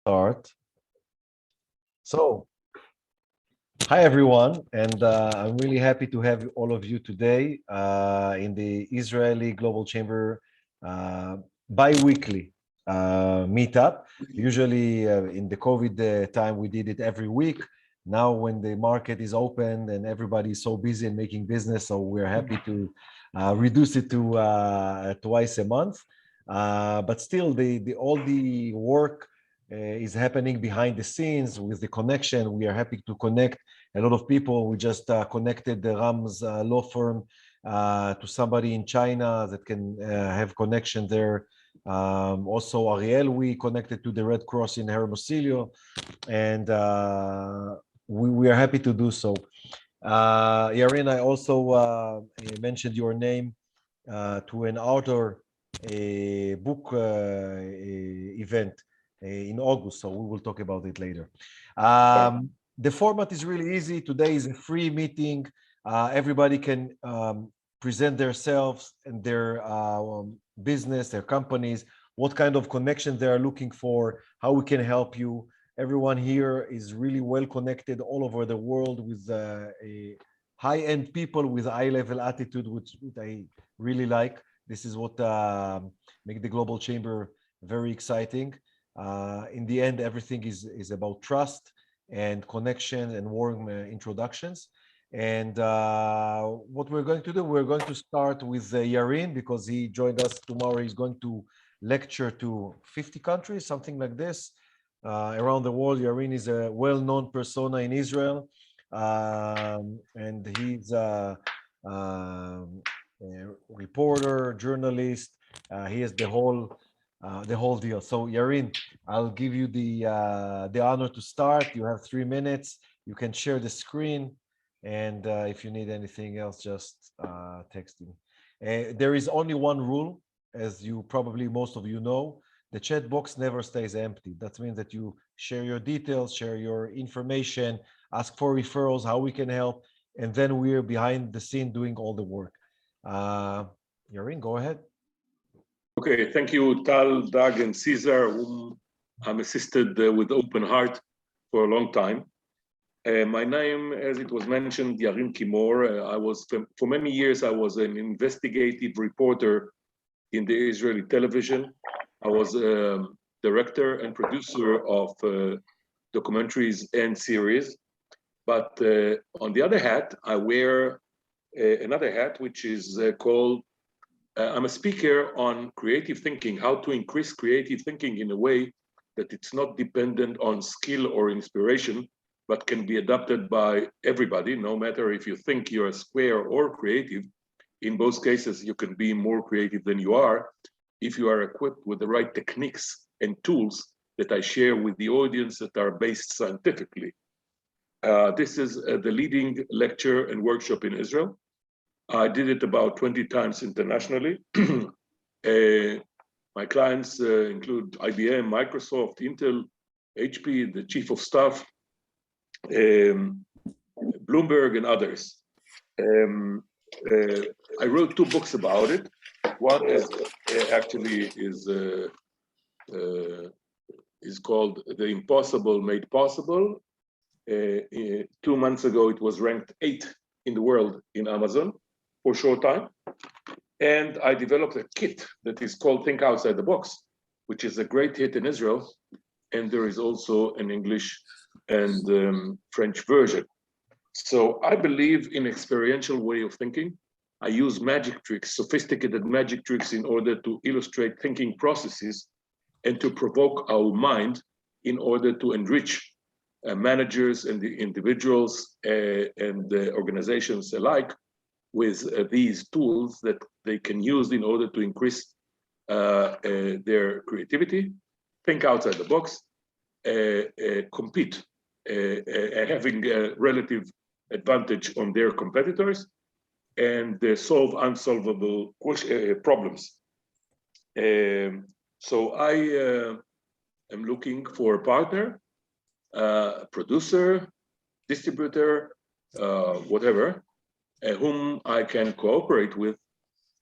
Start. So, hi everyone, and I'm really happy to have all of you today in the Israeli Global Chamber bi-weekly meetup. Usually, in the COVID time, we did it every week. Now, when the market is open and everybody is so busy and making business, so we're happy to reduce it to twice a month. But still, the all the work is happening behind the scenes with the connection. We are happy to connect a lot of people. We just connected the Ram's law firm to somebody in China that can have connection there. Also, Ariel, we connected to the Red Cross in Hermosillo, and we are happy to do so. Yarin, I also mentioned your name to an outdoor book event in August, so we will talk about it later. The format is really easy. Today is a free meeting. Everybody can present themselves and their business, their companies, what kind of connection they are looking for, how we can help you. Everyone here is really well connected all over the world with a high-end people with high-level attitude, which I really like. This is what makes the Global Chamber very exciting. In the end, everything is about trust and connection and warm introductions. And what we're going to do, we're going to start with Yarin because he joined us tomorrow. He's going to lecture to 50 countries, something like this, around the world. Yarin is a well-known persona in Israel, and he's a reporter, journalist. He has the whole deal. So Yarin, I'll give you the honor to start. You have 3 minutes. You can share the screen, and if you need anything else, just text me. There is only one rule, as you probably most of you know. The chat box never stays empty. That means that you share your details, share your information, ask for referrals, how we can help, and then we're behind the scene doing all the work. Yarin, go ahead. Okay, thank you, Tal, Doug, and Caesar, whom I'm assisted with open heart for a long time. My name, as it was mentioned, Yarin Kimor. I was, for many years, I was an investigative reporter in the Israeli television. I was a director and producer of documentaries and series. But on the other hat, I wear another hat, which is called I'm a speaker on creative thinking, how to increase creative thinking in a way that it's not dependent on skill or inspiration, but can be adopted by everybody, no matter if you think you're a square or creative. In both cases, you can be more creative than you are if you are equipped with the right techniques and tools that I share with the audience that are based scientifically. This is the leading lecture and workshop in Israel. I did it about 20 times internationally. My clients include IBM, Microsoft, Intel, HP, the chief of staff, Bloomberg, and others. I wrote 2 books about it. One is called The Impossible Made Possible. 2 months ago, it was ranked 8 in the world in Amazon for a short time. And I developed a kit that is called Think Outside the Box, which is a great hit in Israel. And there is also an English and French version. So I believe in experiential way of thinking. I use magic tricks, sophisticated magic tricks in order to illustrate thinking processes and to provoke our mind in order to enrich managers and the individuals and the organizations alike with these tools that they can use in order to increase their creativity, think outside the box, compete, having a relative advantage on their competitors, and solve unsolvable problems. So I am looking for a partner, producer, distributor, whatever, whom I can cooperate with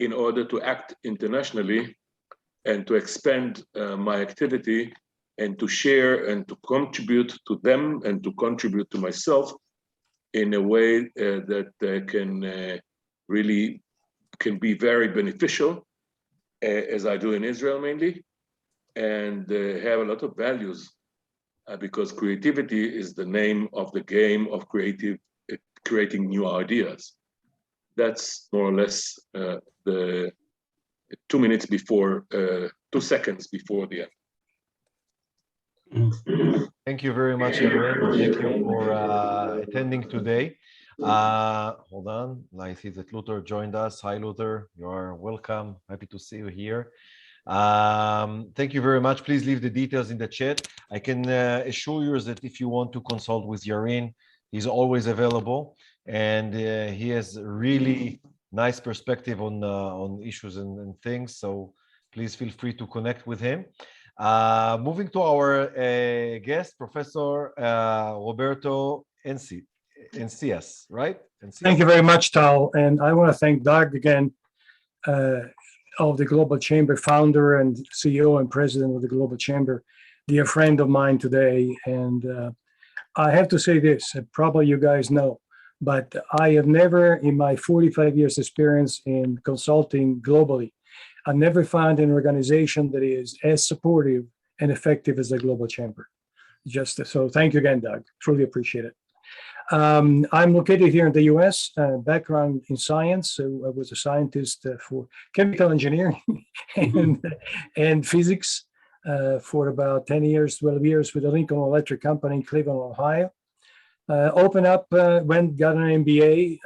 in order to act internationally and to expand my activity and to share and to contribute to them and to contribute to myself in a way that really can be very beneficial, as I do in Israel mainly, and have a lot of values, because creativity is the name of the game of creating new ideas. That's more or less the 2 minutes before, 2 seconds before the end. Thank you very much, Yarin. Thank you for attending today. Hold on. I see that Luther joined us. Hi, Luther. You are welcome. Happy to see you here. Thank you very much. Please leave the details in the chat. I can assure you that if you want to consult with Yarin, he's always available, and he has really nice perspective on issues and things. So please feel free to connect with him. Moving to our guest, Professor Roberto Encias, right? Encias. Thank you very much, Tal. And I want to thank Doug again, of the Global Chamber, founder and CEO and president of the Global Chamber, dear friend of mine today. And I have to say this, probably you guys know, but I have never, in my 45 years experience in consulting globally, I've never found an organization that is as supportive and effective as the Global Chamber. So thank you again, Doug. Truly appreciate it. I'm located here in the US, background in science. So I was a scientist for chemical engineering and physics for about 10 years, 12 years with the Lincoln Electric Company in Cleveland, Ohio. Got an MBA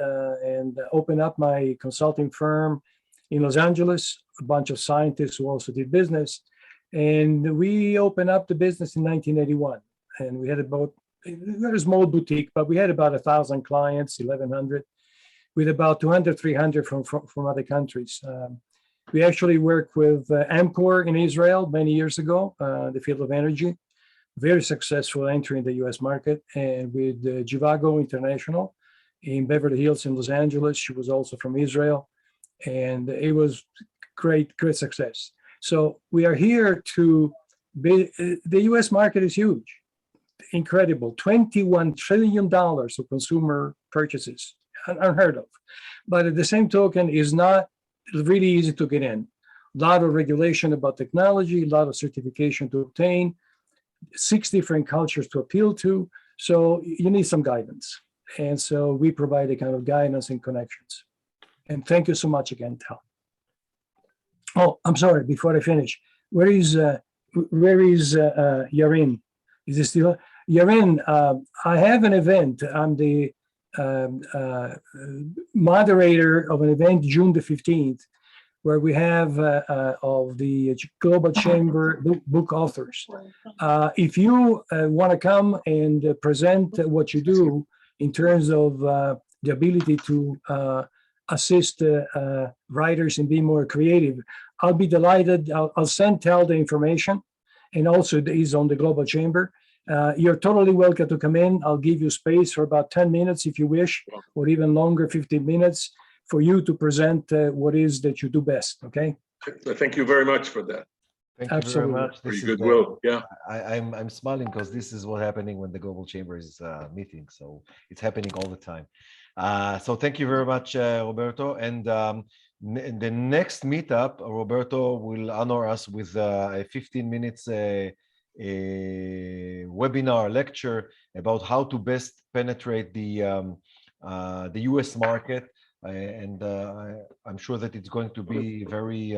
and opened up my consulting firm in Los Angeles, a bunch of scientists who also did business. And we opened up the business in 1981. And we had a small boutique, but we had about 1,000 clients, 1,100, with about 200, 300 from other countries. We actually worked with Amcor in Israel many years ago, the field of energy, very successful entry in the US market, and with Jivago International in Beverly Hills in Los Angeles. She was also from Israel, and it was great success. So we are here to be, the US market is huge. Incredible, $21 trillion of consumer purchases, unheard of. But at the same token, is not really easy to get in. A lot of regulation about technology, a lot of certification to obtain, 6 different cultures to appeal to. So you need some guidance. And so we provide a kind of guidance and connections. And thank you so much again, Tal. Oh, I'm sorry, before I finish, where is Yarin? Is he still? Yarin, I have an event. I'm the moderator of an event June the 15th, where we have of the Global Chamber book authors. If you want to come and present what you do in terms of the ability to assist writers in being more creative, I'll be delighted. I'll send Tal the information, and also is on the Global Chamber. You're totally welcome to come in. I'll give you space for about 10 minutes if you wish, or even longer, 15 minutes, for you to present what is that you do best, okay? Thank you very much for that. Thank Absolutely. you very much. Pretty goodwill, yeah. I'm smiling because this is what's happening when the Global Chamber is meeting. So it's happening all the time. So thank you very much, Roberto. And the next meetup, Roberto will honor us with a 15 minutes a webinar lecture about how to best penetrate the US market, and I'm sure that it's going to be very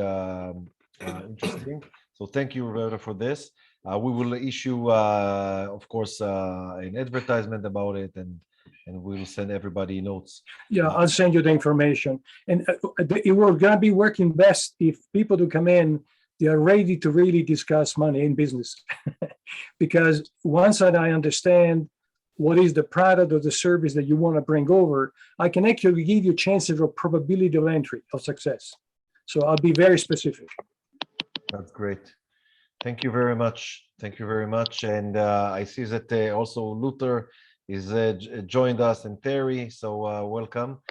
interesting. So thank you, Roberto, for this. We will issue, of course, an advertisement about it, and we'll send everybody notes. Yeah, I'll send you the information. And we're going to be working best if people do come in, they are ready to really discuss money in business. Because once that I understand what is the product or the service that you want to bring over, I can actually give you chances of probability of entry, of success. So I'll be very specific. That's great. Thank you very much. Thank you very much. And I see that also Luther is joined us, and Terry, so welcome.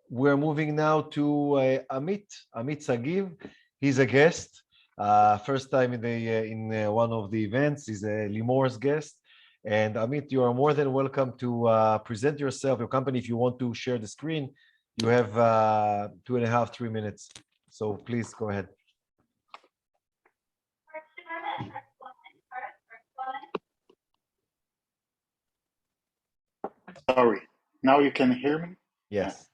We're moving now to Amit Sagiv. He's a guest. First time in one of the events. Is Limor's guest. And Amit, you are more than welcome to present yourself, your company. If you want to share the screen, you have 2.5, 3 minutes. So please go ahead. Sorry, now you can hear me? Yes.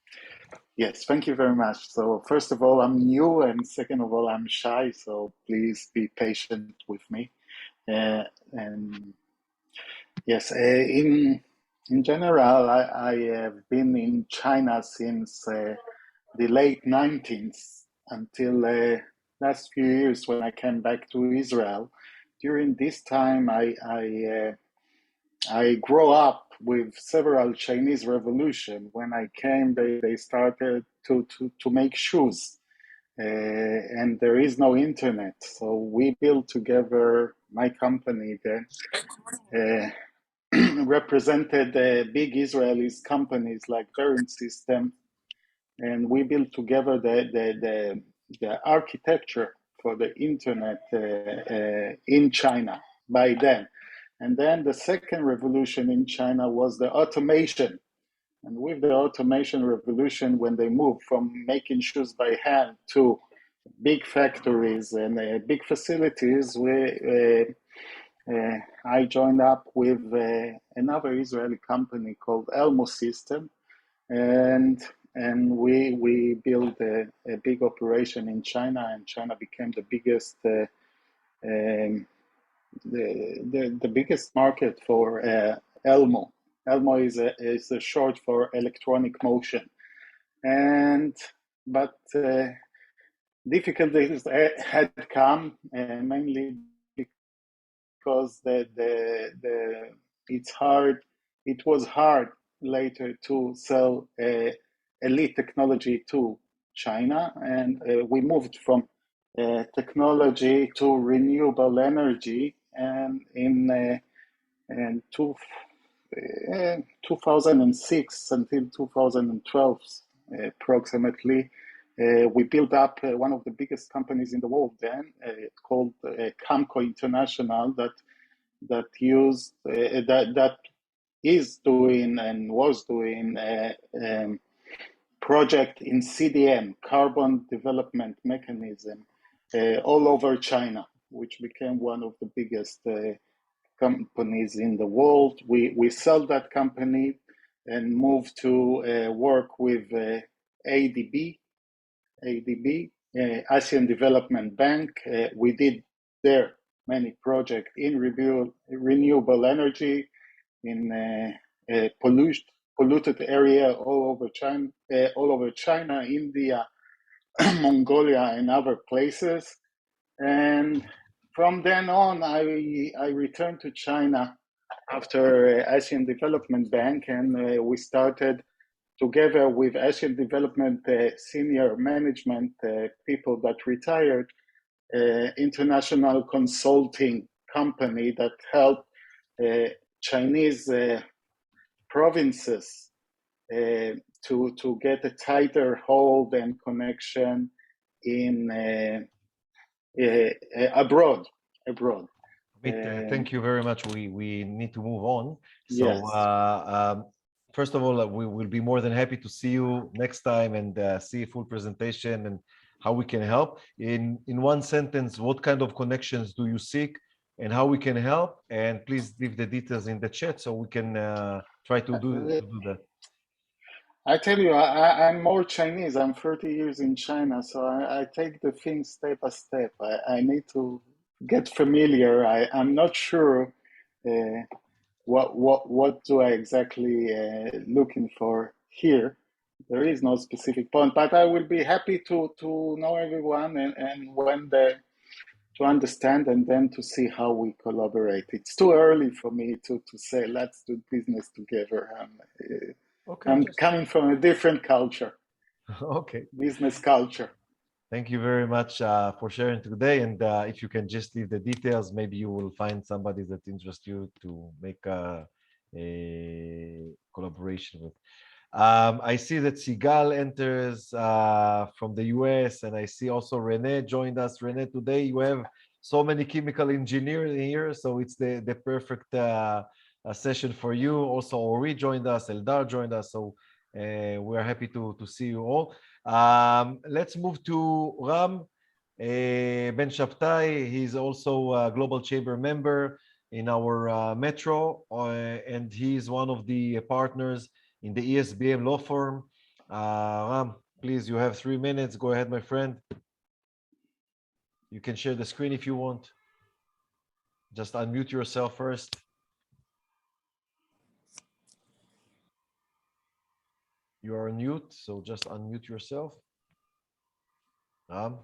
Yes, thank you very much. So first of all, I'm new, and second of all, I'm shy, so please be patient with me. And yes, in general, I have been in China since the late 90s until last few years when I came back to Israel. During this time, I grew up with several Chinese revolution. When I came, they started to make shoes, and there is no internet. So we built together, my company then, represented big Israeli companies like Bearing System, and we built together the architecture for the internet in China by then. And then the second revolution in China was the automation. And with the automation revolution, when they moved from making shoes by hand to big factories and big facilities, I joined up with another Israeli company called Elmo System, and we built a big operation in China, and China became the biggest the biggest market for Elmo. Elmo is a short for electronic motion, but difficulties had come mainly because it was hard later to sell elite technology to China, and we moved from technology to renewable energy, and in 2006 until 2012 approximately, we built up one of the biggest companies in the world then, called Camco International, that is doing and was doing project in CDM, carbon development mechanism, all over China, which became one of the biggest companies in the world. We sold that company and moved to work with ADB, Asian Development Bank. We did there many projects in renewable energy, in polluted area all over China, India, Mongolia, and other places. And from then on, I returned to China after Asian Development Bank, and we started together with Asian Development senior management people that retired, international consulting company that helped Chinese provinces to get a tighter hold and connection in abroad. Thank you very much. We need to move on. So Yes. first of all, we will be more than happy to see you next time and see a full presentation and how we can help. In one sentence, what kind of connections do you seek and how we can help? And please leave the details in the chat so we can try to do that. I tell you, I'm more Chinese. I'm 30 years in China, so I take the things step by step. I need to get familiar. I'm not sure what do I exactly looking for here. There is no specific point, but I will be happy to know everyone and when to understand and then to see how we collaborate. It's too early for me to say let's do business together. I'm coming from a different culture. Okay. Business culture. Thank you very much for sharing today. And if you can just leave the details, maybe you will find somebody that interests you to make a collaboration with. I see that Sigal enters from the US, and I see also Rene joined us. Rene, today you have so many chemical engineers here, so it's the perfect session for you. Also, Ori joined us, Eldar joined us, so we're happy to see you all. Let's move to Ram Ben Shabtai. He's also a Global Chamber member in our Metro, and he's one of the partners in the ESBM law firm. Ram, please, you have 3 minutes. Go ahead, my friend. You can share the screen if you want. Just unmute yourself first. You are on mute, so just unmute yourself. Ram,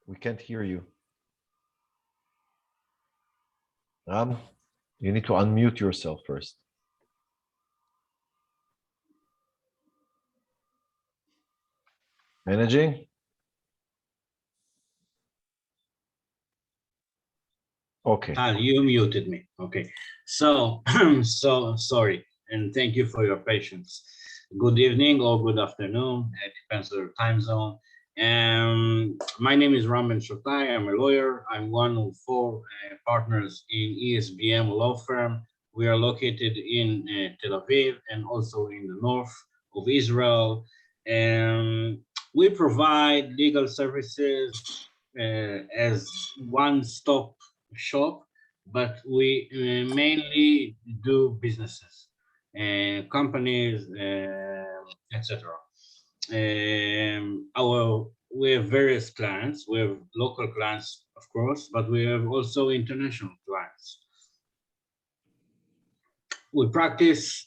we can't hear you. Ram, you need to unmute yourself first. Managing? Okay. You muted me. Okay. So, sorry, and thank you for your patience. Good evening or good afternoon. It depends on your time zone. My name is Ram Ben Shotai. I'm a lawyer. I'm one of 4 partners in ESBM law firm. We are located in Tel Aviv and also in the north of Israel. We provide legal services as one-stop shop, but we mainly do businesses, companies, etc. We have various clients. We have local clients, of course, but we have also international clients. We practice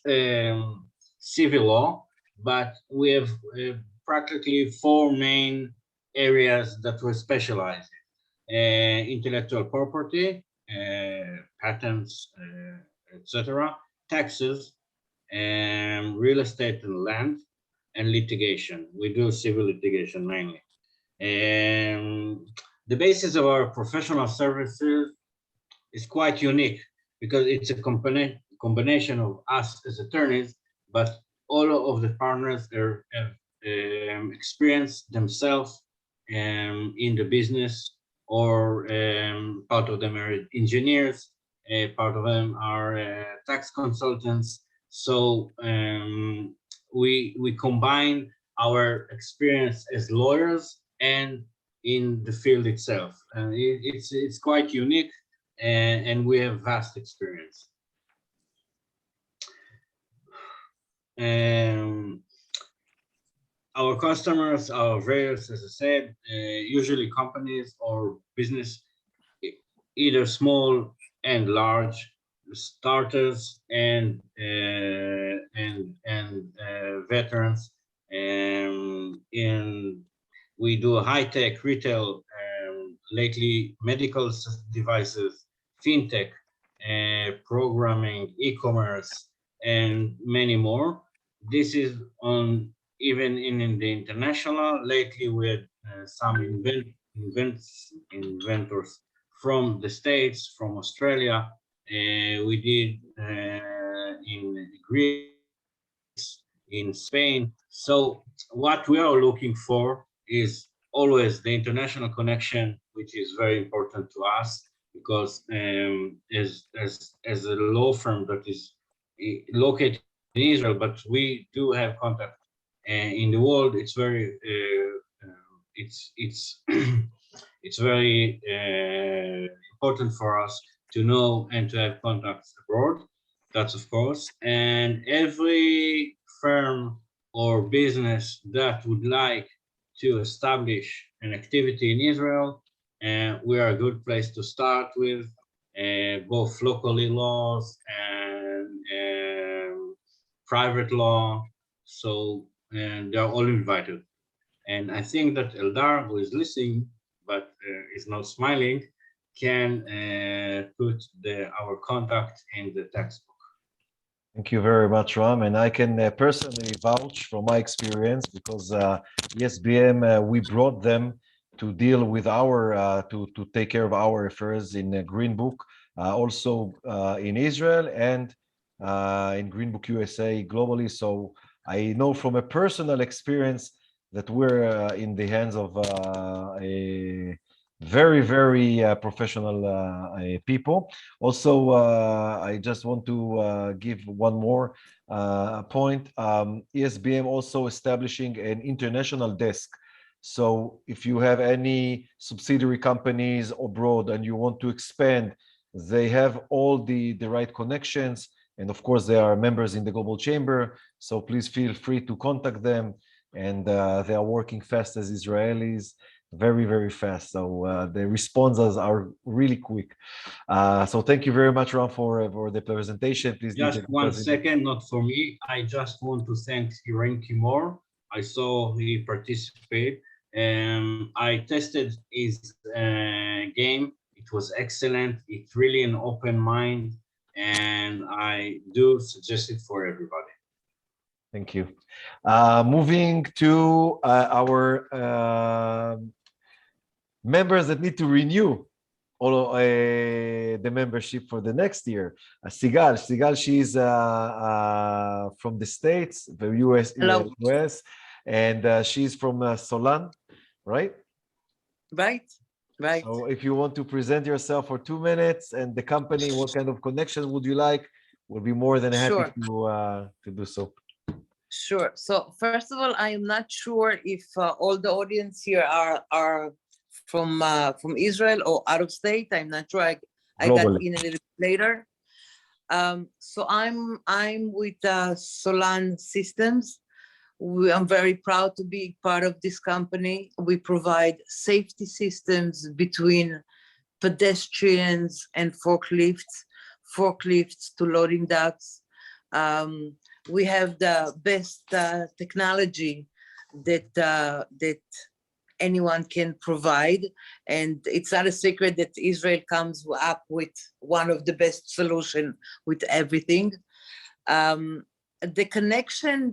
civil law, but we have practically 4 main areas that we specialize in: intellectual property, patents, etc., taxes, real estate and land, and litigation. We do civil litigation mainly. The basis of our professional services is quite unique because it's a combination of us as attorneys, but all of the partners have experienced themselves in the business, or part of them are engineers, part of them are tax consultants. So we combine our experience as lawyers and in the field itself. It's quite unique, and we have vast experience. Our customers are various, as I said, usually companies or business, either small and large, starters and veterans. We do high-tech retail, lately medical devices, fintech, programming, e-commerce, and many more. This is on even in the international. Lately, we had some inventors from the States, from Australia. We did in Greece, in Spain. So what we are looking for is always the international connection, which is very important to us, because as a law firm that is located in Israel, but we do have contact in the world. It's very it's very important for us to know and to have contacts abroad. That's of course, and every firm or business that would like to establish an activity in Israel, we are a good place to start with, both locally laws and private law. So, and they're all invited. And I think that Eldar, who is listening but is not smiling, can put our contact in the textbook. Thank you very much, Ram. And I can personally vouch from my experience, because ESBM, we brought them to deal with our, to take care of our affairs in Green Book, also in Israel and in Green Book USA globally. So I know from a personal experience that we're in the hands of a very, very professional people. Also, I just want to give one more point. ESBM also establishing an international desk. So if you have any subsidiary companies abroad and you want to expand, they have all the right connections. And of course, they are members in the Global Chamber. So please feel free to contact them. And they are working fast as Israelis, very, very fast. So the responses are really quick. So thank you very much, Ron, for the presentation. Please just one second, not for me. I just want to thank Hiren Kimor. I saw he participated. I tested his game. It was excellent. It's really an open mind, and I do suggest it for everybody. Thank you. Moving to our members that need to renew all the membership for the next year. Sigal, she's from the States, the US, and she's from Solan, right? Right. So if you want to present yourself for 2 minutes and the company, what kind of connection would you like? We'll be more than happy to do so. Sure. So first of all, I am not sure if all the audience here are from Israel or out of state. I'm not sure. I got in a little bit later. So I'm with Solan Systems. I'm very proud to be part of this company. We provide safety systems between pedestrians and forklifts to loading docks. We have the best technology that anyone can provide, and it's not a secret that Israel comes up with one of the best solutions with everything. The connection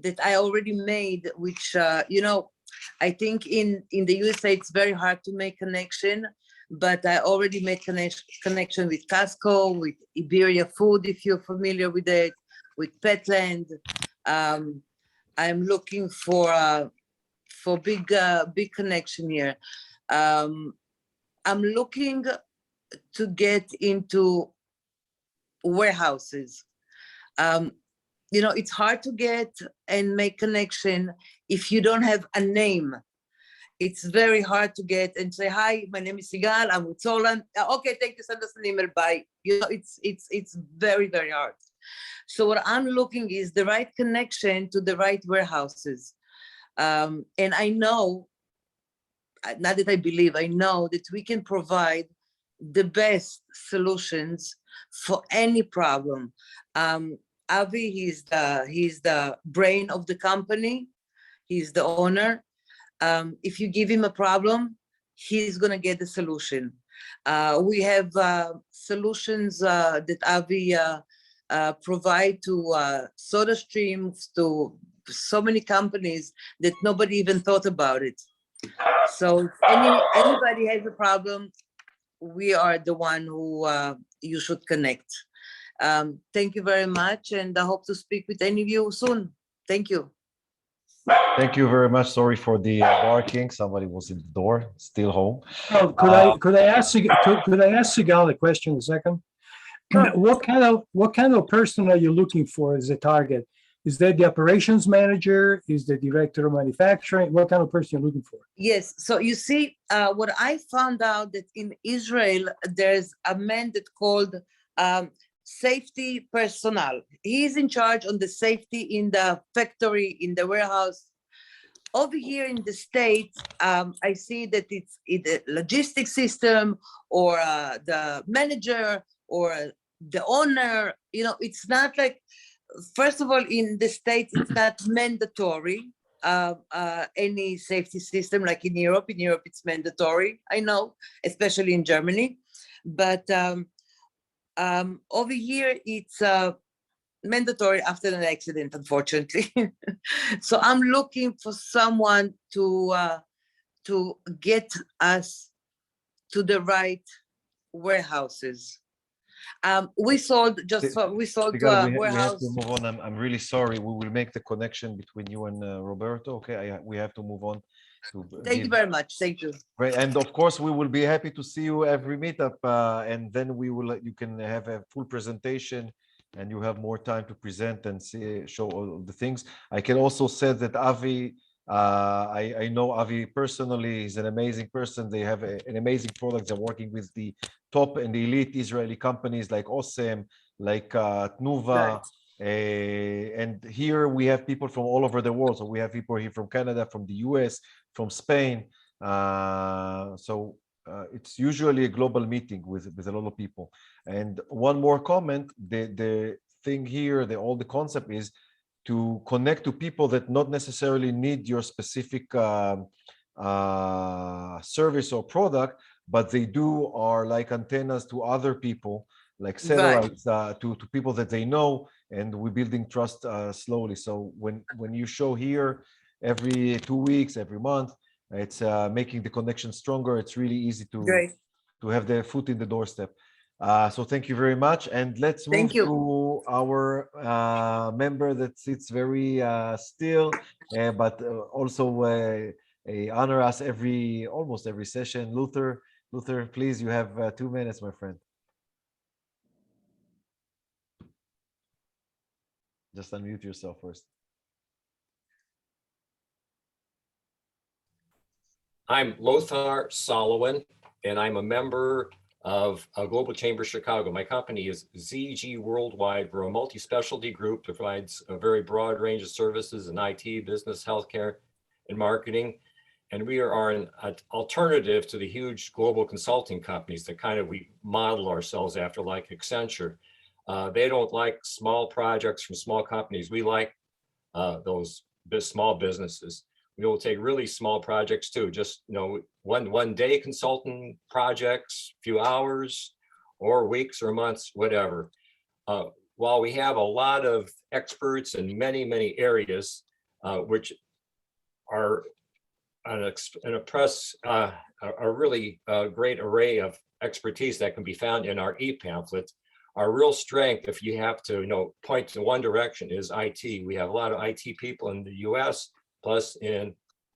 that I already made, which I think in the USA it's very hard to make connection, but I already made connection with Costco, with Iberia Food, if you're familiar with it, with Petland. I'm looking for big connection here. I'm looking to get into warehouses. It's hard to get and make connection if you don't have a name. It's very hard to get and say, hi, my name is Sigal, I'm with Solan. Okay, thank you, send us an email, bye. It's very, very hard. So what I'm looking is the right connection to the right warehouses. And I know, not that I believe, I know that we can provide the best solutions for any problem. Avi, he's the brain of the company. He's the owner. If you give him a problem, he's gonna get the solution. We have solutions that Avi provide to SodaStream, to so many companies that nobody even thought about it. So if anybody has a problem, we are the one who you should connect. Thank you very much, and I hope to speak with any of you soon. Thank you. Thank you very much. Sorry for the barking. Somebody was in the door, still home. Oh, could I ask Sigal a question a second? Sure. What kind of person are you looking for as a target? Is that the operations manager? Is the director of manufacturing? What kind of person are you looking for? Yes. So you see, what I found out that in Israel, there's a man that called safety personnel. He's in charge on the safety in the factory, in the warehouse. Over here in the States, I see that it's the logistics system or the manager or the owner. It's not like, first of all, in the States, it's not mandatory, any safety system like in Europe. In Europe, it's mandatory, I know, especially in Germany. But over here, it's mandatory after an accident, unfortunately. So I'm looking for someone to get us to the right warehouses. We sold just for, we sold to Sigal, a we have warehouse. to move on. I'm really sorry. We will make the connection between you and Roberto. Okay, we have to move on. Thank you very much. Thank you. Right, and of course, we will be happy to see you every meetup, and then you can have a full presentation, and you have more time to present and show all the things. I can also say that Avi, I know Avi personally. He's an amazing person. They have an amazing product. They're working with the top and the elite Israeli companies like Osem, like Tnuva. And here we have people from all over the world. So we have people here from Canada, from the US, from Spain. It's usually a global meeting with a lot of people. And one more comment, the thing here, the concept is to connect to people that not necessarily need your specific service or product, but they are like antennas to other people, like satellites, to people that they know, and we're building trust slowly. So when you show here every 2 weeks, every month, it's making the connection stronger. It's really easy to have the foot in the doorstep. So thank you very much, and let's move to our member that sits very still, but also honor us almost every session. Luther, please, you have 2 minutes, my friend. Just unmute yourself first. I'm Lothar Solowin, and I'm a member of Global Chamber Chicago. My company is ZG Worldwide. We're a multi-specialty group that provides a very broad range of services in IT, business, healthcare, and marketing. And we are an alternative to the huge global consulting companies that we model ourselves after, like Accenture. They don't like small projects from small companies. We like those small businesses. We will take really small projects too, just one day consulting projects, few hours or weeks or months, whatever. While we have a lot of experts in many areas, which are a really great array of expertise that can be found in our e-pamphlet. Our real strength, if you have to point to one direction, is IT. We have a lot of IT people in the US, plus in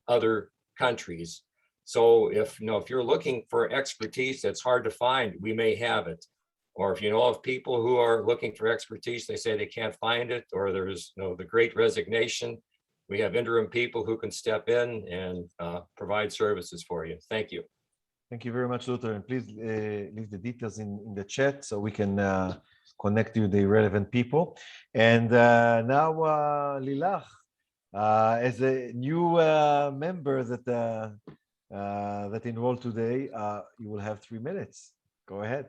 other countries. So if you're looking for expertise that's hard to find, we may have it. Or if you know of people who are looking for expertise, they say they can't find it, or there's the great resignation, we have interim people who can step in and provide services for you. Thank you. Thank you very much, Luther. And please leave the details in the chat so we can connect you the relevant people. And now Lilach, as a new member that enrolled today, you will have 3 minutes. Go ahead.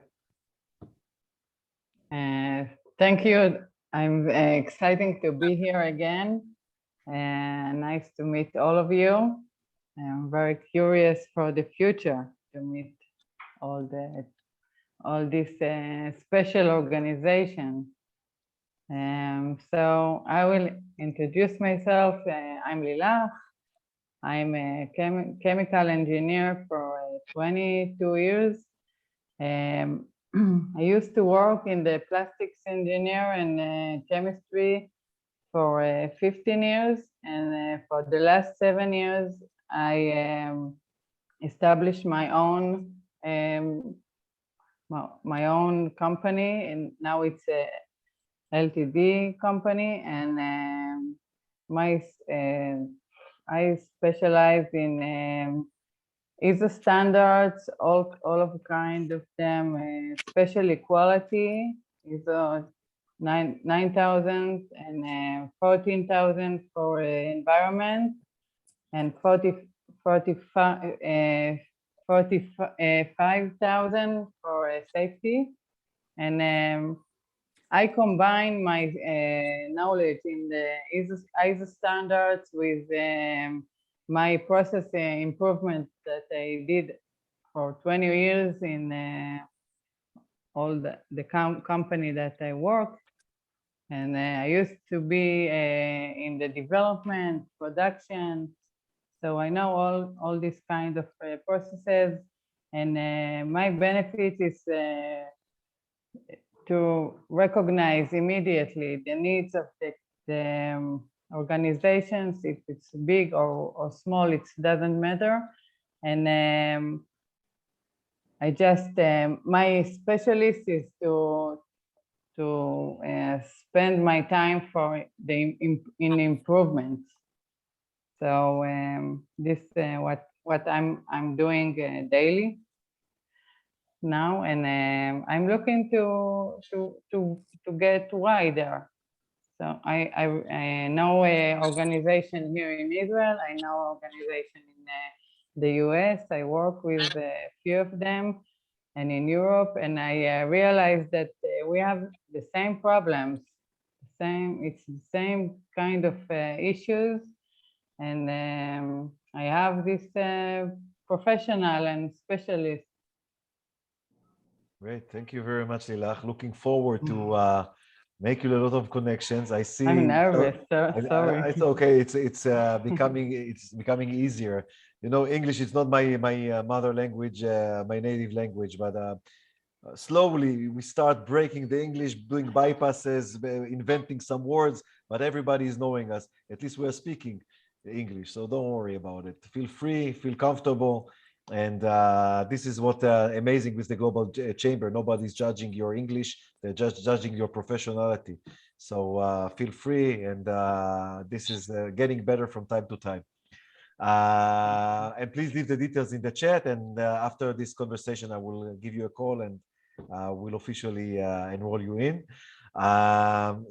Thank you. I'm excited to be here again. Nice to meet all of you. I'm very curious for the future to meet all this special organization. So I will introduce myself. I'm Lilach. I'm a chemical engineer for 22 years. I used to work in the plastics engineer and chemistry for 15 years, and for the last 7 years, I established my own company, and now it's a LTD company, and I specialize in ISO standards, all of kind of them, especially quality, ISO 9000 and 14,000 for environment, and 45,000 for safety. And I combine my knowledge in the ISO standards with my process improvement that I did for 20 years in all the company that I work. And I used to be in the development, production. So I know all these kind of processes, and my benefit is to recognize immediately the needs of the organizations, if it's big or small, it doesn't matter. And I just, my specialist is to spend my time for in improvements. So this what I'm doing daily now, and I'm looking to get wider. So I know an organization here in Israel. I know organization in the US. I work with a few of them, and in Europe, and I realized that we have the same problems. It's the same kind of issues, and I have this professional and specialist. Great, thank you very much, Lilach. Looking forward to making a lot of connections. I see. I'm nervous, so sorry. It's okay. It's becoming easier. You know, English is not my mother language, my native language, but slowly we start breaking the English, doing bypasses, inventing some words, but everybody is knowing us. At least we are speaking English, so don't worry about it. Feel free, feel comfortable. And this is what amazing with the Global Chamber. Nobody's judging your English, they're just judging your professionality. So feel free, and this is getting better from time to time. And please leave the details in the chat, and after this conversation I will give you a call and we'll officially enroll you in.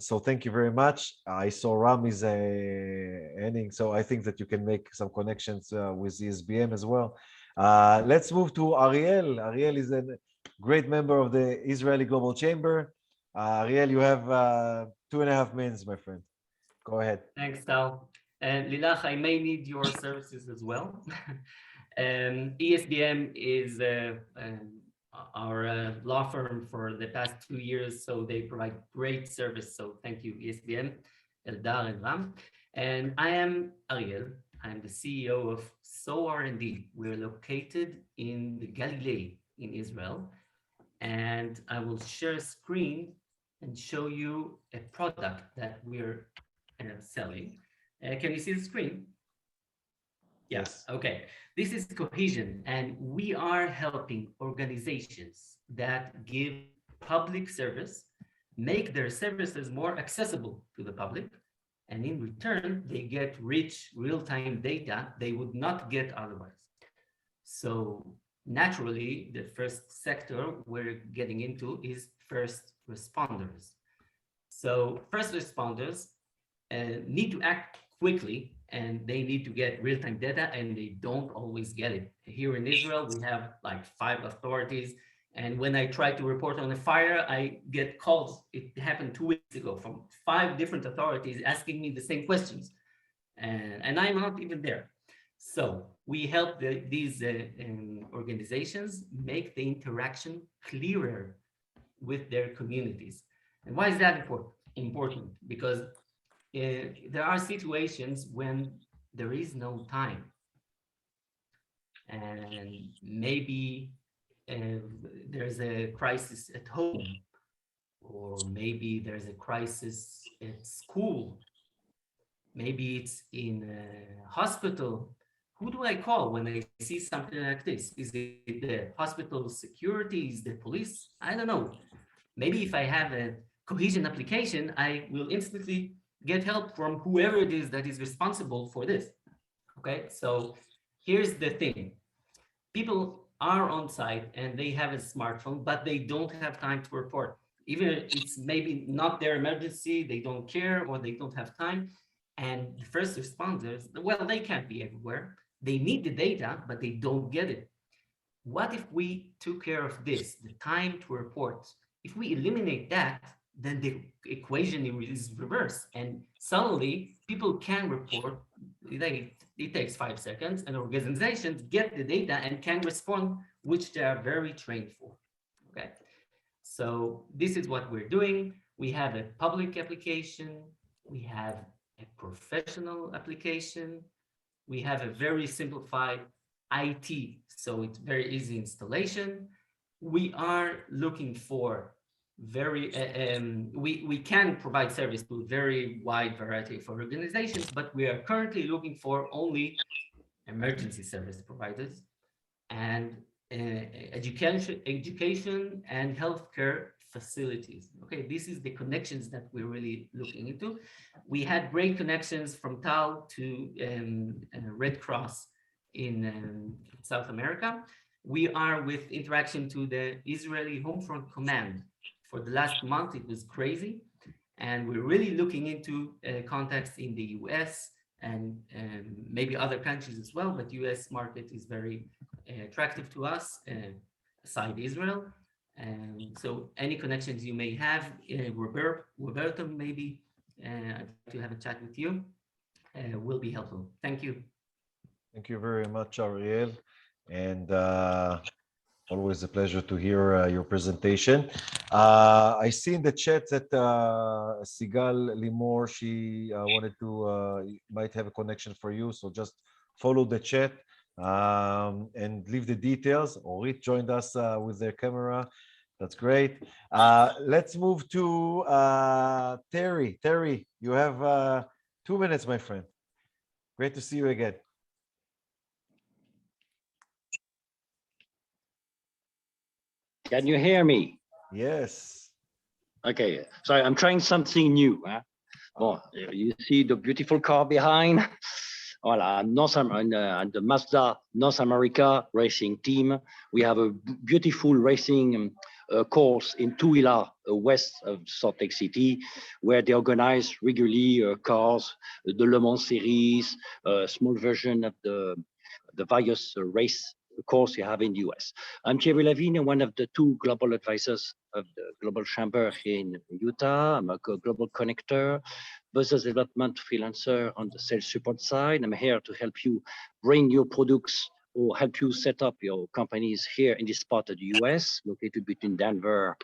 So thank you very much. I saw Ram is ending, so I think that you can make some connections with ESBM as well. Let's move to Ariel. Ariel is a great member of the Israeli Global Chamber. Ariel, you have 2.5 minutes, my friend. Go ahead. Thanks, Tal. And Lilach, I may need your services as well. ESBM is our law firm for the past 2 years, so they provide great service. So thank you, ESBM, Eldar and Ram. And I am Ariel. I'm the CEO of So R&D. We're located in the Galilee in Israel. And I will share a screen and show you a product that we're selling. Can you see the screen? Yes. Okay. This is Cohesion, and we are helping organizations that give public service, make their services more accessible to the public, and in return, they get rich real-time data they would not get otherwise. So naturally, the first sector we're getting into is first responders. So first responders need to act quickly, and they need to get real-time data, and they don't always get it. Here in Israel, we have like 5 authorities, and when I try to report on a fire, I get calls. It happened 2 weeks ago from 5 different authorities asking me the same questions, and I'm not even there. So we help these organizations make the interaction clearer with their communities. And why is that important? Because there are situations when there is no time, and maybe there's a crisis at home, or maybe there's a crisis at school, maybe it's in a hospital. Who do I call when I see something like this? Is it the hospital security? Is the police? I don't know. Maybe if I have a Cohesion application, I will instantly get help from whoever it is that is responsible for this. Okay, so here's the thing. People are on site and they have a smartphone, but they don't have time to report. Even it's maybe not their emergency, they don't care, or they don't have time. And the first responders, well, they can't be everywhere. They need the data, but they don't get it. What if we took care of this, the time to report? If we eliminate that, then the equation is reversed, and suddenly people can report. It takes 5 seconds, and organizations get the data and can respond, which they are very trained for. Okay, so this is what we're doing. We have a public application, we have a professional application, we have a very simplified IT, so it's very easy installation. We are looking for we can provide service to a very wide variety of organizations, but we are currently looking for only emergency service providers and education and healthcare facilities. Okay, this is the connections that we're really looking into. We had great connections from TAL to Red Cross in South America. We are with interaction to the Israeli Homefront Command. For the last month, it was crazy. And we're really looking into contacts in the US and maybe other countries as well, but US market is very attractive to us, aside Israel. So any connections you may have, Roberto maybe, I'd like to have a chat with you, will be helpful. Thank you. Thank you very much, Ariel. And always a pleasure to hear your presentation. I see in the chat that Sigal Limor, she wanted to, might have a connection for you. So just follow the chat and leave the details. Orit joined us with their camera. That's great. Let's move to Terry. Terry, you have 2 minutes, my friend. Great to see you again. Can you hear me? Yes. Okay, so I'm trying something new. Huh? Well, you see the beautiful car behind? Well, on the Mazda North America racing team, we have a beautiful racing course in Tooele, west of Salt Lake City, where they organize regularly cars, the Le Mans series, a small version of the various race course you have in the US. I'm Thierry Lavigne, one of the two global advisors of the Global Chamber here in Utah. I'm a global connector, business development freelancer on the sales support side. I'm here to help you bring your products or help you set up your companies here in this part of the US, located between Denver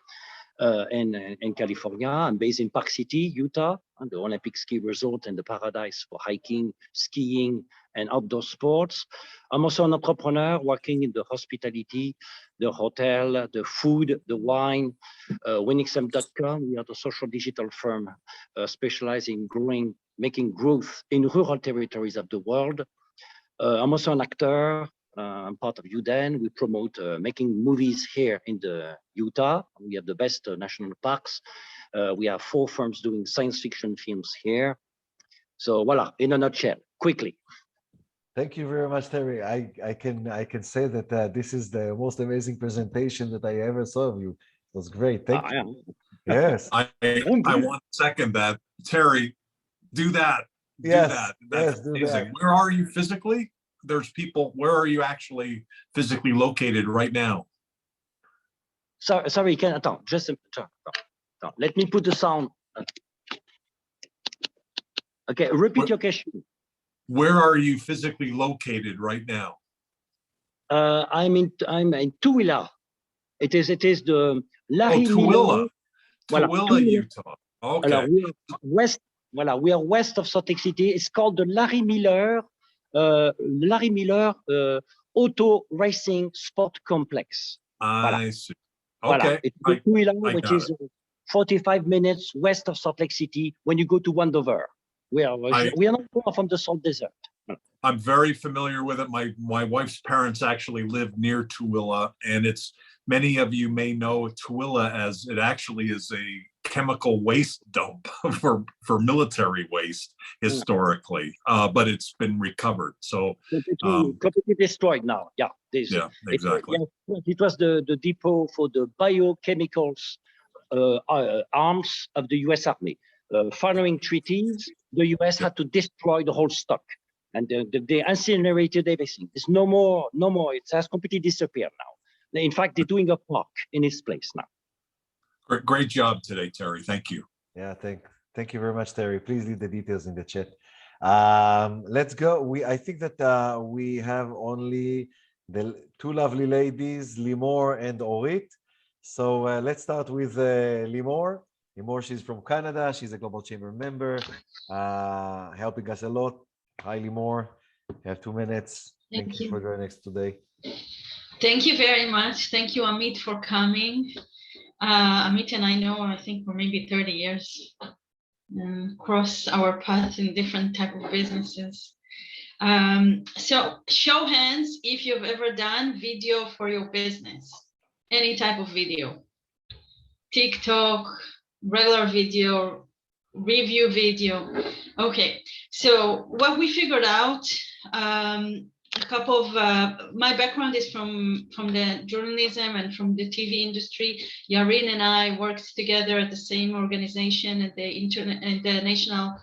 and California. I'm based in Park City, Utah, on the Olympic ski resort and the paradise for hiking, skiing, and outdoor sports. I'm also an entrepreneur working in the hospitality, the hotel, the food, the wine. Winixem.com, we are the social digital firm specializing in making growth in rural territories of the world. I'm also an actor. I'm part of UDEN. We promote making movies here in the Utah. We have the best national parks. We have 4 firms doing science fiction films here. So voila, in a nutshell, quickly. Thank you very much, Terry. I can say that this is the most amazing presentation that I ever saw of you. It was great. Thank you. Yes. I want to second that. Terry, do that. Yes. Do that. That's yes, do amazing. that. Where are you physically? There's people. Where are you actually physically located right now? Sorry, just let me put the sound. Okay, repeat your question. Where are you physically located right now? I'm in Tooele. It is the Larry Tooele. Voilà, Tooele, Utah. Okay. Alors, we are west of Salt Lake City. It's called the Larry Miller Auto Racing Sport Complex. I see. Okay. Voilà. It's Tooele, which is 45 minutes west of Salt Lake City when you go to Wendover. We are not far from the Salt Desert. I'm very familiar with it. My wife's parents actually live near Tooele, and it's many of you may know Tooele as it actually is a chemical waste dump for military waste historically, but it's been recovered. So completely destroyed now. Yeah, yeah, exactly. It was the depot for the biochemicals arms of the U.S. Army. Following treaties, the U.S. had to destroy the whole stock, and they incinerated everything. There's no more. It has completely disappeared now. In fact, they're doing a park in its place now. Great job today, Terry. Thank you. Yeah, thank you very much, Terry. Please leave the details in the chat. Let's go. I think that we have only the 2 lovely ladies, Limor and Orit. So let's start with Limor. Limor, she's from Canada. She's a Global Chamber member, helping us a lot. Hi, Limor. You have 2 minutes. Thank you for joining us today. Thank you very much. Thank you, Amit, for coming. Amit and I know, I think, for maybe 30 years, and cross our paths in different type of businesses. So show hands if you've ever done video for your business, any type of video, TikTok, regular video, review video. Okay, so what we figured out, a couple of, my background is from the journalism and from the TV industry. Yarin and I worked together at the same organization at the internet and the national,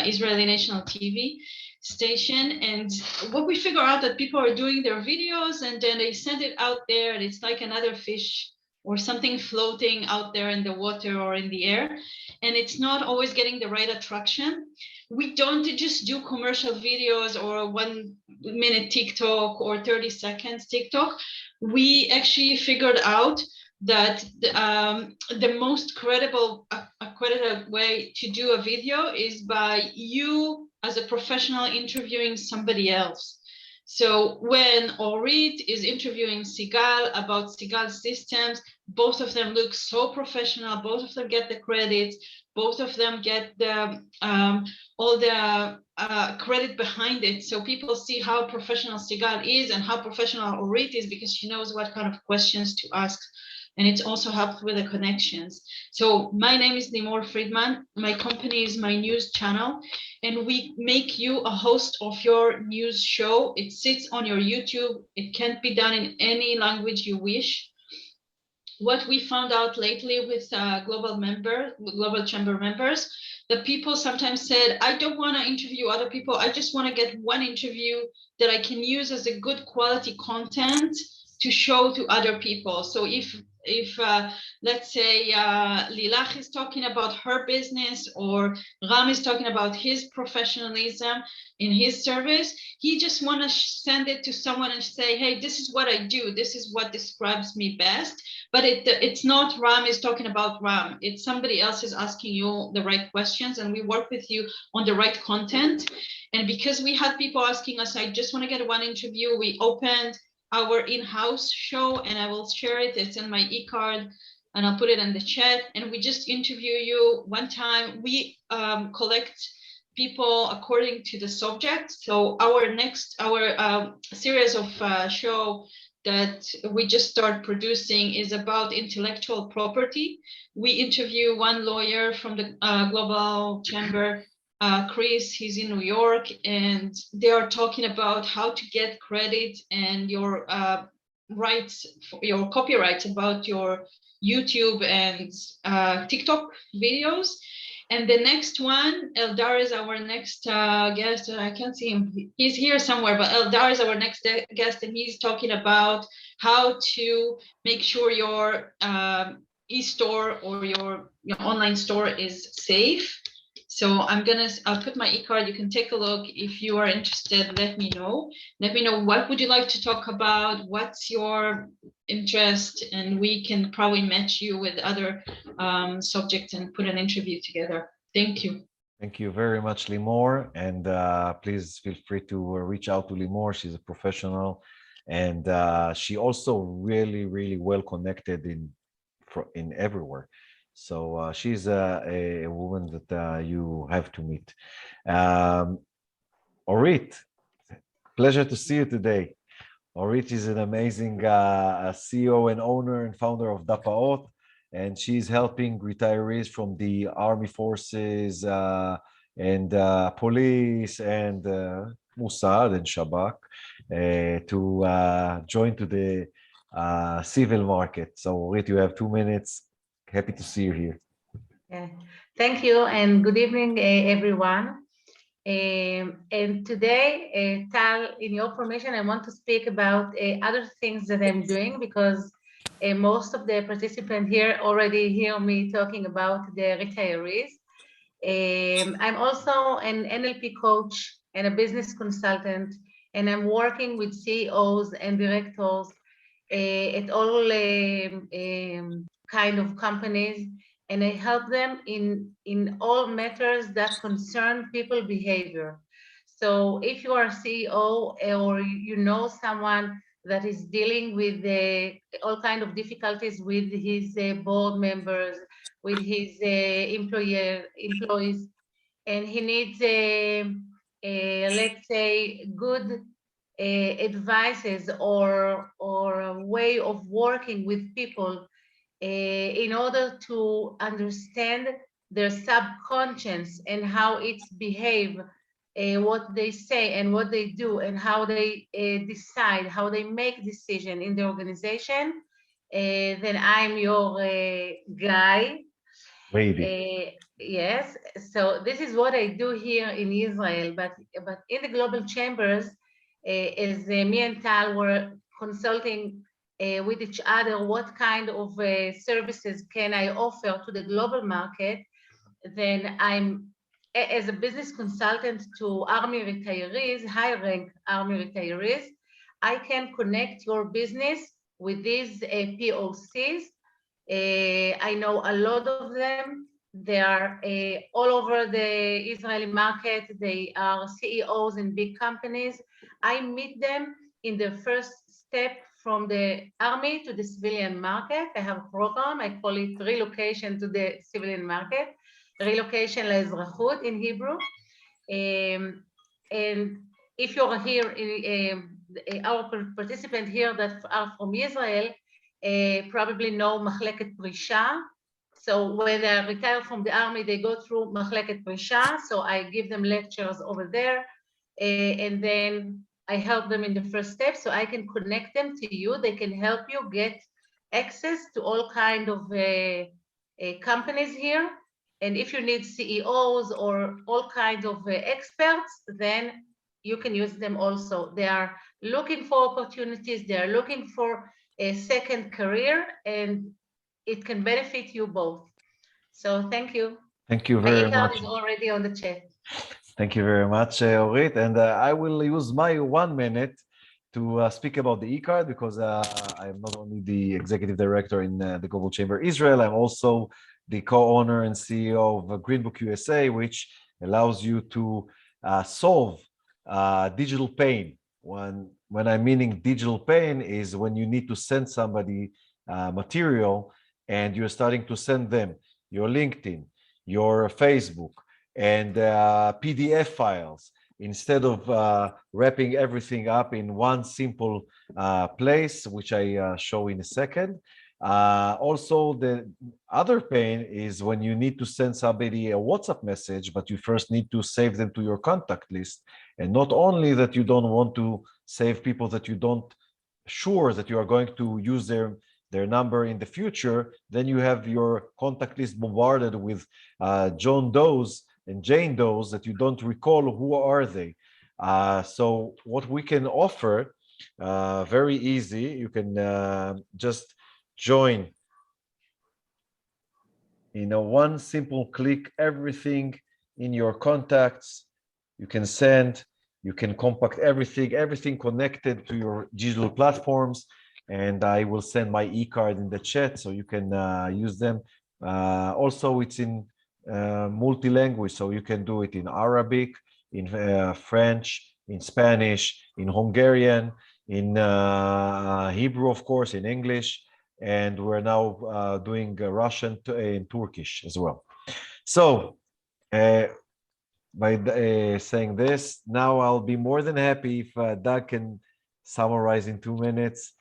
Israeli national TV station. And what we figure out that people are doing their videos and then they send it out there and it's like another fish or something floating out there in the water or in the air, and it's not always getting the right attraction. We don't just do commercial videos or 1 minute TikTok or 30 seconds TikTok. We actually figured out that the most credible way to do a video is by you as a professional interviewing somebody else. So when Orit is interviewing Sigal about Sigal systems, both of them look so professional, both of them get the credits, both of them get the all the credit behind it. So people see how professional Sigal is and how professional Orit is because she knows what kind of questions to ask. And it's also helped with the connections. So my name is Limor Friedman. My company is My News Channel, and we make you a host of your news show. It sits on your YouTube. It can't be done in any language you wish. What we found out lately with Global Chamber members, the people sometimes said, I don't want to interview other people. I just want to get one interview that I can use as a good quality content to show to other people. So if let's say Lilach is talking about her business or Ram is talking about his professionalism in his service, he just want to send it to someone and say, hey, this is what I do. This is what describes me best. But it's not Ram is talking about Ram. It's somebody else is asking you the right questions, and we work with you on the right content. And because we had people asking us, I just want to get one interview, we opened our in-house show, and I will share it. It's in my e-card, and I'll put it in the chat. And we just interview you one time. We collect people according to the subject. So our series of show that we just start producing is about intellectual property. We interview one lawyer from the Global Chamber, Chris, he's in New York, and they are talking about how to get credit and your rights, your copyrights about your YouTube and TikTok videos. And the next one, Eldar is our next guest. I can't see him. He's here somewhere, but Eldar is our next guest, and he's talking about how to make sure your e-store or your online store is safe. So I'll put my e-card. You can take a look. If you are interested, let me know. Let me know what would you like to talk about? What's your interest? And we can probably match you with other subjects and put an interview together. Thank you. Thank you very much, Limor. And please feel free to reach out to Limor. She's a professional. And she also really, really well connected in everywhere. So she's a woman that you have to meet. Orit, pleasure to see you today. Orit is an amazing CEO and owner and founder of Dapaot, and she's helping retirees from the army forces and police and Mossad and Shabak to join to the civil market. So Orit, you have 2 minutes. Happy to see you here. Yeah. Thank you and good evening, everyone. And today, Tal, in your permission, I want to speak about other things that I'm doing because most of the participants here already hear me talking about the retirees. I'm also an NLP coach and a business consultant, and I'm working with CEOs and directors at all kind of companies, and I help them in all matters that concern people behavior. So if you are a CEO or you know someone that is dealing with all kind of difficulties with his board members, with his employees, and he needs let's say good advices or a way of working with people in order to understand their subconscious and how it's behave, what they say and what they do and how they decide, how they make decision in the organization, then I'm your guy. Lady. Yes, so this is what I do here in Israel, but in the global chambers, as me and Tal were consulting with each other, what kind of services can I offer to the global market, then I'm, as a business consultant to Army retirees, high-rank Army retirees, I can connect your business with these POCs. I know a lot of them. They are all over the Israeli market. They are CEOs in big companies. I meet them in the first step from the army to the civilian market. I have a program, I call it relocation to the civilian market, relocation לאזרחות in Hebrew. And if you're here, our participant here that are from Israel, probably know מחלקת פרישה. So when they retire from the army, they go through מחלקת פרישה. So I give them lectures over there, and then I help them in the first step. So I can connect them to you. They can help you get access to all kind of companies here. And if you need CEOs or all kinds of experts, then you can use them also. They are looking for opportunities. They are looking for a second career, and it can benefit you both. So thank you. Thank you very My much. e-card is already on the chat. Thank you very much, Orit. And I will use my 1 minute to speak about the e-card, because I'm not only the executive director in the Global Chamber Israel, I'm also the co-owner and CEO of Green Book USA, which allows you to solve digital pain. When I'm meaning digital pain is when you need to send somebody material and you're starting to send them your LinkedIn, your Facebook, and PDF files, instead of wrapping everything up in one simple place, which I show in a second. Also, the other pain is when you need to send somebody a WhatsApp message, but you first need to save them to your contact list. And not only that you don't want to save people that you don't sure that you are going to use their number in the future, then you have your contact list bombarded with John Does and Jane Does that you don't recall who are they. So what we can offer, very easy, you can just join in a one simple click, everything in your contacts. You can send, you can compact everything connected to your digital platforms. And I will send my e-card in the chat so you can use them. Also, it's in multi-language, so you can do it in Arabic, in French, in Spanish, in Hungarian, in Hebrew, of course, in English, and we're now doing Russian and Turkish as well. So by saying this, now I'll be more than happy if Doug can summarize in 2 minutes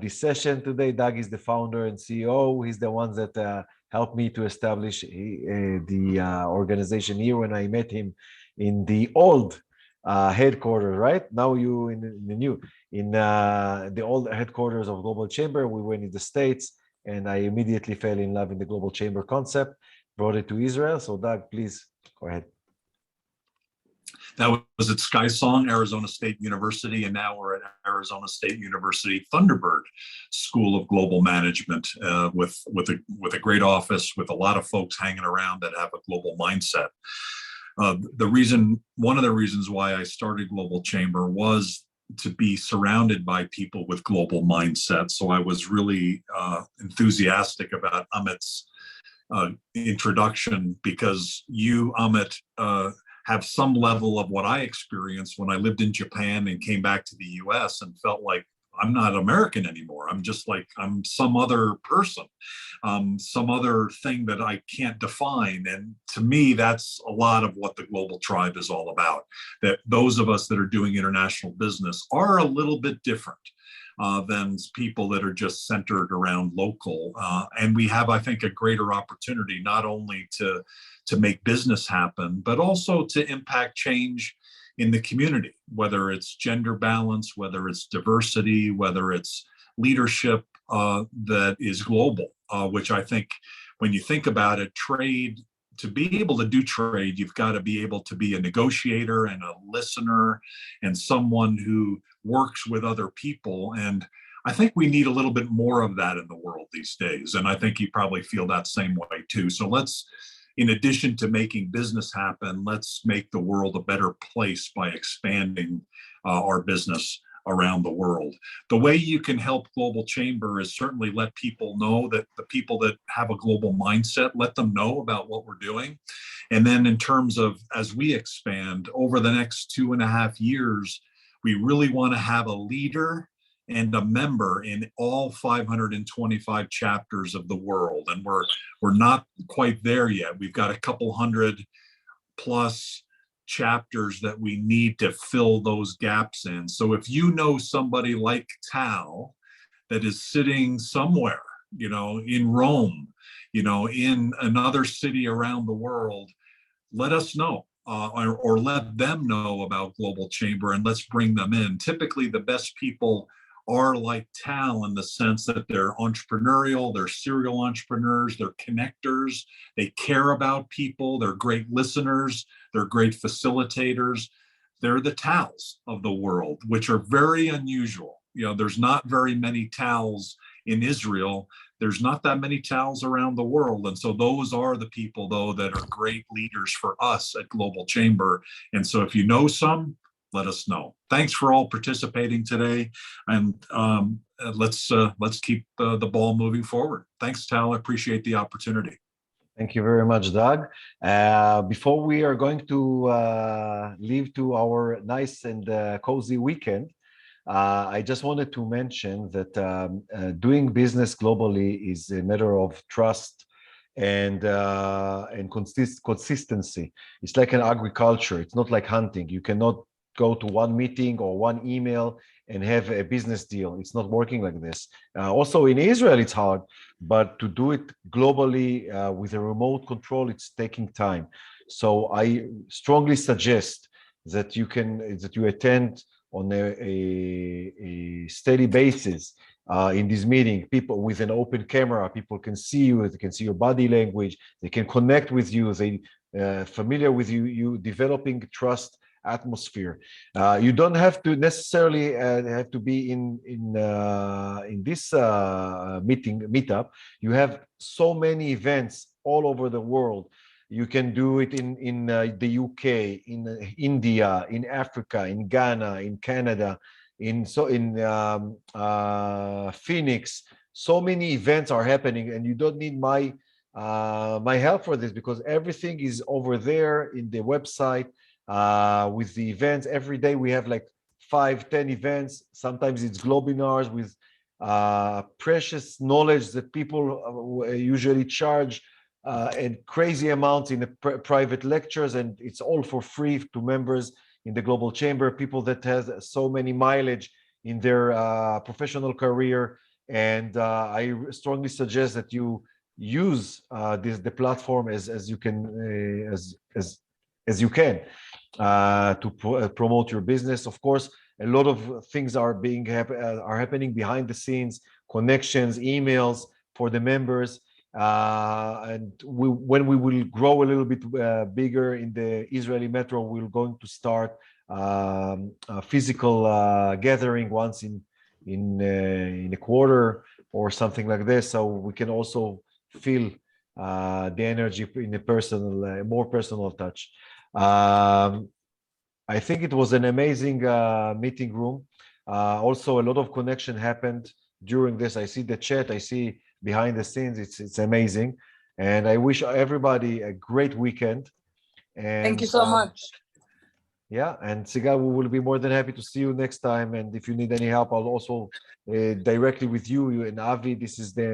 this session today. Doug is the founder and CEO. He's the one that helped me to establish the organization here when I met him in the old headquarters, right? Now you in the new, in the old headquarters of Global Chamber. We went in the States, and I immediately fell in love in the Global Chamber concept, brought it to Israel. So Doug, please go ahead. That was at Skysong, Arizona State University, and now we're at Arizona State University Thunderbird School of Global Management, with a great office with a lot of folks hanging around that have a global mindset. One of the reasons why I started Global Chamber was to be surrounded by people with global mindset. So I was really enthusiastic about Amit's introduction, because you, Amit, have some level of what I experienced when I lived in Japan and came back to the US and felt like I'm not American anymore. I'm just like, I'm some other person, some other thing that I can't define. And to me, that's a lot of what the global tribe is all about. That those of us that are doing international business are a little bit different than people that are just centered around local. And we have, I think, a greater opportunity not only to make business happen, but also to impact change in the community, whether it's gender balance, whether it's diversity, whether it's leadership that is global, which I think when you think about it, trade, to be able to do trade, you've got to be able to be a negotiator and a listener and someone who works with other people. And I think we need a little bit more of that in the world these days. And I think you probably feel that same way too. So let's, in addition to making business happen, let's make the world a better place by expanding our business around the world. The way you can help Global Chamber is certainly let people know, that the people that have a global mindset, let them know about what we're doing. And then in terms of, as we expand over the next 2.5 years, we really want to have a leader and a member in all 525 chapters of the world. And we're not quite there yet. We've got a couple hundred plus chapters that we need to fill those gaps in. So if you know somebody like Tal that is sitting somewhere, in Rome, in another city around the world, let us know. Or let them know about Global Chamber, and let's bring them in. Typically, the best people are like Tal in the sense that they're entrepreneurial, they're serial entrepreneurs, they're connectors, they care about people, they're great listeners, they're great facilitators. They're the Tals of the world, which are very unusual. There's not very many Tals in Israel. There's not that many Tals around the world. And so those are the people, though, that are great leaders for us at Global Chamber. And so if you know some, let us know. Thanks for all participating today. And let's keep the ball moving forward. Thanks, Tal. I appreciate the opportunity. Thank you very much, Doug. Before we are going to leave to our nice and cozy weekend, I just wanted to mention that doing business globally is a matter of trust and consistency. It's like an agriculture. It's not like hunting. You cannot go to one meeting or one email and have a business deal. It's not working like this. Also in Israel, it's hard, but to do it globally with a remote control, it's taking time. So I strongly suggest that you attend on a steady basis in this meeting. People with an open camera, people can see you, they can see your body language, they can connect with you, they familiar with you developing trust atmosphere. You don't have to necessarily have to be in this meetup. You have so many events all over the world. You can do it in the UK, in India, in Africa, in Ghana, in Canada, in Phoenix. So many events are happening, and you don't need my help for this, because everything is over there in the website. With the events, every day we have like 5-10 events. Sometimes it's globinars with precious knowledge that people usually charge and crazy amounts in the private lectures, and it's all for free to members in the Global Chamber, people that has so many mileage in their professional career. And I strongly suggest that you use the platform as you can, as you can, to promote your business. Of course, a lot of things are happening behind the scenes, connections, emails for the members. And when we will grow a little bit bigger in the Israeli metro, we're going to start a physical gathering once in a quarter or something like this, so we can also feel the energy in a personal, more personal touch. I think it was an amazing meeting room. Also, a lot of connection happened during this. I see the chat, I see behind the scenes. It's amazing, and I wish everybody a great weekend. And thank you so much. Yeah, and Sigal, we will be more than happy to see you next time. And if you need any help, I'll also directly with you and Avi. This is the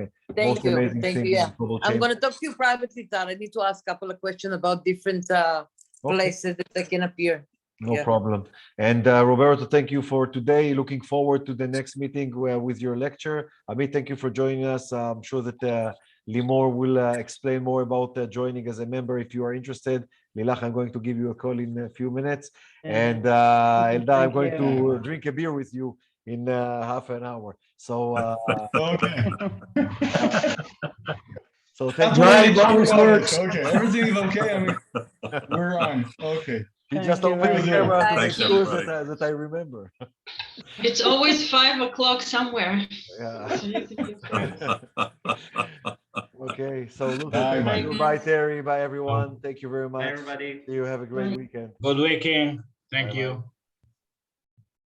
most amazing Thank thing. you. Yeah, Global I'm Chamber. going to talk to you privately, Tal. I need to ask a couple of questions about different places that they can appear. No problem. And Roberto, thank you for today. Looking forward to the next meeting with your lecture. Amit, thank you for joining us. I'm sure that Limor will explain more about joining as a member if you are interested. Lilach, I'm going to give you a call in a few minutes. And Eldar, I'm going to drink a beer with you in half an hour. So, okay. So thank you. you. Promise works. Okay, everything is okay. I mean, we're on. Okay. He just opened the camera to make Thanks, sure everybody. that I remember. It's always 5 o'clock somewhere. Yeah. Okay, so Luther, Bye, thank you. bye. Bye, Terry. Bye, everyone. Thank you very much. everybody. See you. Have a great weekend. Good weekend. Thank Bye-bye. you.